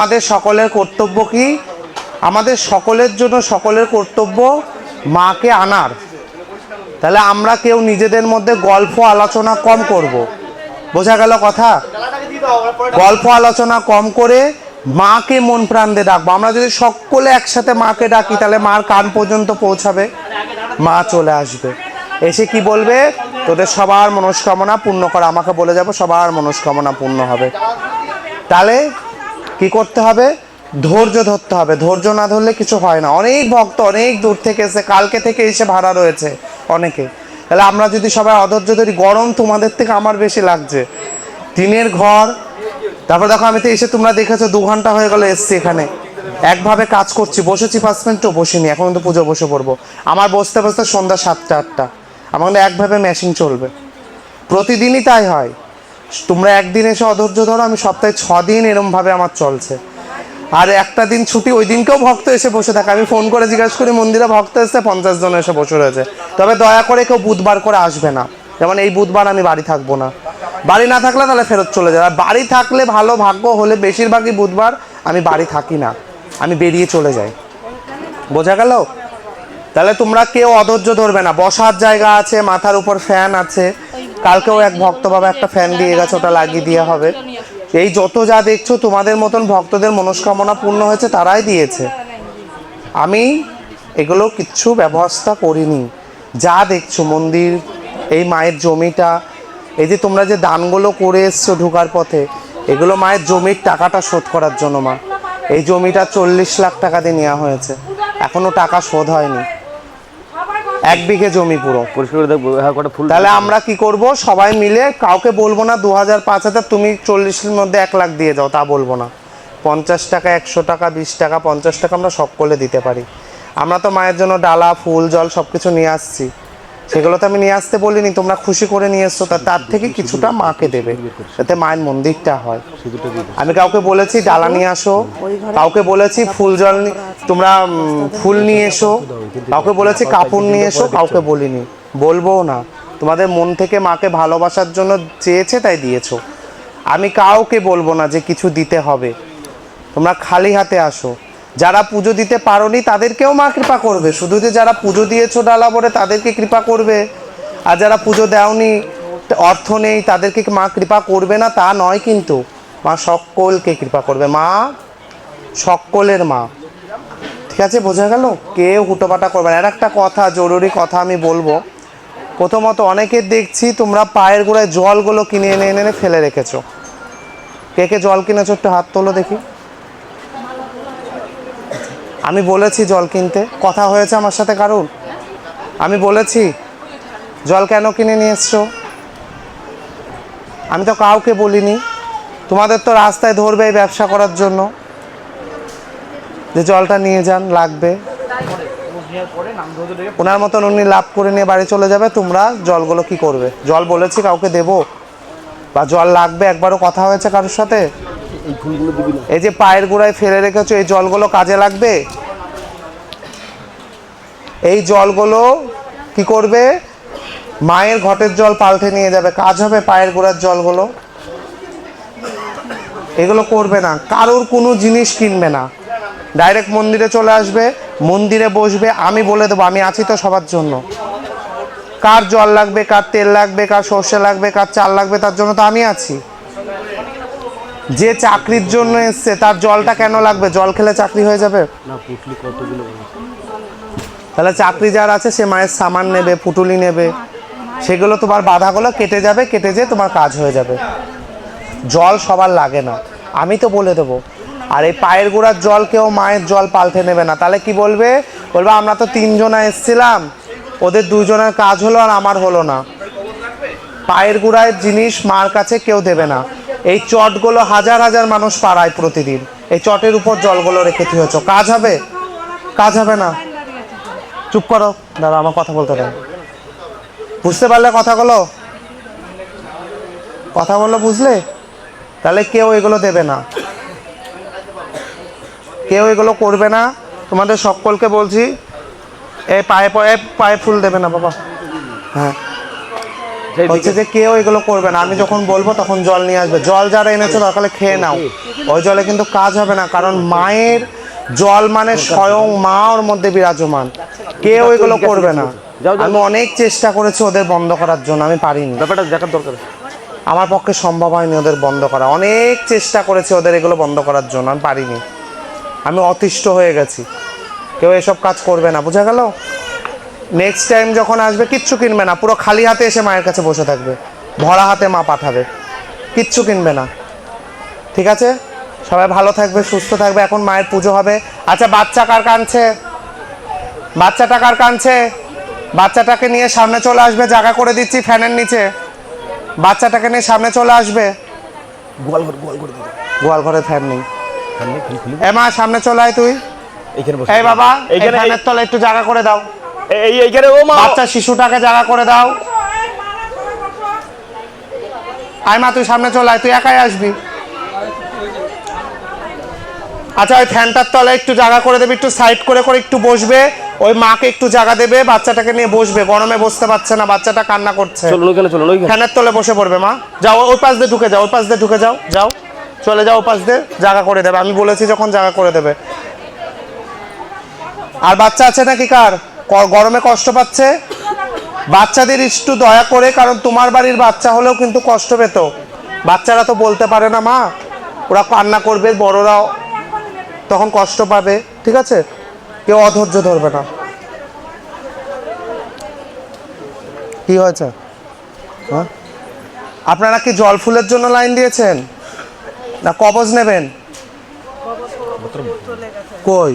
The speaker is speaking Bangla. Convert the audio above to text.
আমাদের সকলের কর্তব্য কি? আমাদের সকলের জন্য সকলের কর্তব্য মাকে আনার। তাহলে আমরা কেউ নিজেদের মধ্যে গল্প আলোচনা কম করব, বোঝা গেল কথা? গল্প আলোচনা কম করে মাকে মন প্রাণ দিয়ে ডাকবো। আমরা যদি সকলে একসাথে মাকে ডাকি তাহলে মার কান পর্যন্ত পৌঁছাবে, মা চলে আসবে, এসে কি বলবে, তোদের সবার মনস্কামনা পূর্ণ করা। আমাকে বলে যাবো সবার মনস্কামনা পূর্ণ হবে। তাহলে কি করতে হবে? ধৈর্য ধরতে হবে। ধৈর্য না ধরলে কিছু হয় না। অনেক ভক্ত অনেক দূর থেকে এসে, কালকে থেকে এসে ভাড়া রয়েছে অনেকে। তাহলে আমরা যদি সবাই অধৈর্য ধরি, গরম তোমাদের থেকে আমার বেশি লাগছে, টিনের ঘর। তারপর দেখো আমি তো এসে, তোমরা দেখেছো 2 ঘন্টা হয়ে গেল এসছি এখানে, একভাবে কাজ করছি, বসেছি 5 মিনিটও বসিনি, এখন তো পুজো বসে পড়বো। আমার বসতে বসতে সন্ধ্যা 7টা 8টা, আমার কিন্তু একভাবে মেশিন চলবে, প্রতিদিনই তাই হয়। তোমরা একদিন এসে অধৈর্য ধরো, আমি সপ্তাহে 6 দিন এরমভাবে আমার চলছে। আর একটা দিন ছুটি, ওই দিনকেও ভক্ত এসে বসে থাকে। আমি ফোন করে জিজ্ঞাসা করি মন্দিরে ভক্ত এসছে, 50 জন এসে বসে রয়েছে। তবে দয়া করে কেউ বুধবার করে আসবে না। যেমন এই বুধবার আমি বাড়ি থাকবো না, বাড়ি না থাকলে তাহলে ফেরত চলে যাবে। আর বাড়ি থাকলে ভালো, ভাগ্য হলে বেশিরভাগই বুধবার আমি বাড়ি থাকি না, আমি বেরিয়ে চলে যাই, বোঝা গেল? তাহলে তোমরা কেউ অধৈর্য ধরবে না। বসার জায়গা আছে, মাথার উপর ফ্যান আছে। কালকেও এক ভক্ত বাবা একটা ফ্যান দিয়ে গেছে, ওটা লাগিয়ে দেওয়া হবে। এই যত যা দেখছো তোমাদের মতন ভক্তদের মনস্কামনা পূর্ণ হয়েছে, তারাই দিয়েছে। আমি এগুলো কিচ্ছু ব্যবস্থা করিনি। যা দেখছো মন্দির, এই মায়ের জমিটা, এই যে তোমরা যে দানগুলো করে এসছো ঢোকার পথে, এগুলো মায়ের জমির টাকাটা শোধ করার জন্য। মা এই জমিটা 40 লাখ টাকা দিয়ে নেওয়া হয়েছে, এখনো টাকা শোধ হয়নি। 1 বিঘে জমি পুরো। তাহলে আমরা কি করব? সবাই মিলে, কাউকে বলবো না 2000 5000 তুমি 40-এর মধ্যে 1 লাখ দিয়ে যাও, তা বলবো না। 50 টাকা, 100 টাকা, 20 টাকা, 50 টাকা আমরা সকলে দিতে পারি। আমরা তো মায়ের জন্য ডালা, ফুল, জল সব কিছু নিয়ে আসছি, সেগুলো তো আমি নিয়ে আসতে বলিনি, তোমরা খুশি করে নিয়ে এসছো, তার থেকে কিছুটা মাকে দেবে, যাতে মায়ের মন্দিরটা হয়। আমি কাউকে বলেছি ডালা নিয়ে আসো, কাউকে বলেছি ফুল জল, তোমরা ফুল নিয়ে এসো, কাউকে বলেছি কাপড় নিয়ে এসো, কাউকে বলিনি, বলবোও না। তোমাদের মন থেকে মাকে ভালোবাসার জন্য চেয়েছে তাই দিয়েছো। আমি কাউকে বলবো না যে কিছু দিতে হবে, তোমরা খালি হাতে আসো। যারা পুজো দিতে পারোনি তাদেরকেও মা কৃপা করবে, শুধু যে যারা পুজো দিয়েছো ডালা ভরে তাদেরকে কৃপা করবে, আর যারা পুজো দেওনি, অর্থ নেই, তাদেরকে মা কৃপা করবে না তা নয়, কিন্তু মা সকলকে কৃপা করবে। মা সকলের মা, ঠিক আছে? বোঝা গেল? কেউ হুটোপাটা করবে না। আর একটা কথা, জরুরি কথা আমি বলবো। প্রথমত অনেকের দেখছি তোমরা পায়ের গোড়ায় জলগুলো কিনে এনে এনে ফেলে রেখেছো। কে কে জল কিনেছো একটু হাত তোলো দেখি। আমি বলেছি জল কিনতে? কথা হয়েছে আমার সাথে কারুর? আমি বলেছি জল কেন কিনে নিয়ে এসছো? আমি তো কাউকে বলিনি। তোমাদের তো রাস্তায় ধরবে এই ব্যবসা করার জন্য, যে জলটা নিয়ে যান, লাগবে। ওনার মতন উনি লাভ করে নিয়ে বাড়ি চলে যাবে, তোমরা জলগুলো কি করবে? জল বলেছি কাউকে দেবো বা জল লাগবে, একবারও কথা হয়েছে কারোর সাথে? এই যে পায়ের গোড়ায় ফেলে রেখেছো, এই জলগুলো কাজে লাগবে? এই জলগুলো কি করবে? মায়ের ঘটের জল পাল্টে নিয়ে যাবে, কাজ হবে পায়ের গোড়ার জলগুলো। এগুলো করবে না। কারোর কোনো জিনিস কিনবে না, ডাইরেক্ট মন্দিরে চলে আসবে, মন্দিরে বসবে, আমি বলে দেবো, আমি আছি তো সবার জন্য। কার জল লাগবে, কার তেল লাগবে, কার সর্ষে লাগবে, কার চাল লাগবে, তার জন্য তো আমি আছি। যে চাকরির জন্য এসছে তার জলটা কেন লাগবে? জল খেলে চাকরি হয়ে যাবে? তাহলে চাকরি যার আছে সে মায়ের সামান নেবে, পুটুলি নেবে, সেগুলো তোমার বাধাগুলো কেটে যাবে, কেটে যেয়ে তোমার কাজ হয়ে যাবে। জল সবার লাগে না, আমি তো বলে দেবো। আর এই পায়ের গোড়ার জল কেউ মায়ের জল পাল্টে নেবে না। তাহলে কি বলবে? বলবে আমরা তো 3 জনা এসছিলাম, ওদের 2 জনের কাজ হলো আর আমার হলো না। পায়ের গোড়ায় জিনিস মার কাছে কেউ দেবে না। এই চটগুলো হাজার হাজার মানুষ পাড়ায় প্রতিদিন, এই চটের উপর জলগুলো রেখে দিয়েছ, কাজ হবে? কাজ হবে না। চুপ করো, দাঁড়া, আমার কথা বলতে দাও। বুঝতে পারলে কথাগুলো? কথা বললো, বুঝলে? তাহলে কেউ এগুলো দেবে না, কেউ এগুলো করবে না। তোমাদের সকলকে বলছি, এই পায়ে পায়ে ফুল দেবে না বাবা। হ্যাঁ, হচ্ছে যে কেউ এগুলো করবে না। আমি যখন বলবো তখন জল নিয়ে আসবে। জল যারা এনেছো দরকার হলে খেয়ে নাও, ওই জলে কিন্তু কাজ হবে না, কারণ মায়ের জল মানে স্বয়ং মা ওর মধ্যে বিরাজমান, কেউ এগুলো করবে না। আমি অনেক চেষ্টা করেছি ওদের বন্ধ করার জন্য, আমি পারিনি, ব্যাপারটা দেখার দরকার। আমার পক্ষে সম্ভব হয়নি ওদের বন্ধ করা। অনেক চেষ্টা করেছি ওদের এগুলো বন্ধ করার জন্য, আমি পারিনি, আমি অতিষ্ঠ হয়ে গেছি। কেউ এসব কাজ করবে না, বোঝা গেল? নেক্সট টাইম যখন আসবে কিচ্ছু কিনবে না, পুরো খালি হাতে এসে মায়ের কাছে বসে থাকবে, ভরা হাতে মা পাঠাবে, কিচ্ছু কিনবে না, ঠিক আছে? সবাই ভালো থাকবে, সুস্থ থাকবে। এখন মায়ের পুজো হবে। আচ্ছা, বাচ্চা কার কাঁদছে? বাচ্চাটা কার কাঁদছে? বাচ্চাটাকে নিয়ে সামনে চলে আসবে, জায়গা করে দিচ্ছি ফ্যানের নিচে। বাচ্চাটাকে নিয়ে সামনে চলে আসবে। গোয়াল ঘরে ফ্যান নেই। এ মা, সামনে চলে আয় তুই। এই বাবা, এই ফ্যানের তলে একটু জায়গা করে দাও। এইখানে ও মা, বাচ্চা শিশুটাকে জায়গা করে দাও। আয় মা, তুই সামনে চলে আয়, তুই একাই আসবি। আচ্ছা, ওই ফ্যানটার তলে একটু জায়গা করে দেবে, একটু সাইড করে করে একটু বসবে। ওই মাকে একটু জায়গা দেবে, বাচ্চাটাকে নিয়ে বসবে, গরমে বসতে পারছে না, বাচ্চাটা কান্না করছে। ফ্যানের তলে বসে পড়বে মা। যাও, ওই পাশ দিয়ে ঢুকে যাও, ওই পাশ দিয়ে ঢুকে যাও, যাও, চলে যাও, ওই পাশ দিয়ে জায়গা করে দেবে। আমি বলেছি যখন জায়গা করে দেবে। আর বাচ্চা আছে নাকি কার গরমে কষ্ট পাচ্ছে? বাচ্চাদের একটু দয়া করে, কারণ তোমার বাড়ির বাচ্চা হলেও কিন্তু কষ্ট পেত। বাচ্চারা তো বলতে পারে না মা, ওরা কান্না করবে, বড়রাও তখন কষ্ট পাবে, ঠিক আছে? কেউ অধৈর্য ধরবে না। কি হয়েছে? হ্যাঁ, আপনারা কি জল ফুলের জন্য লাইন দিয়েছেন না কবজ নেবেন? কই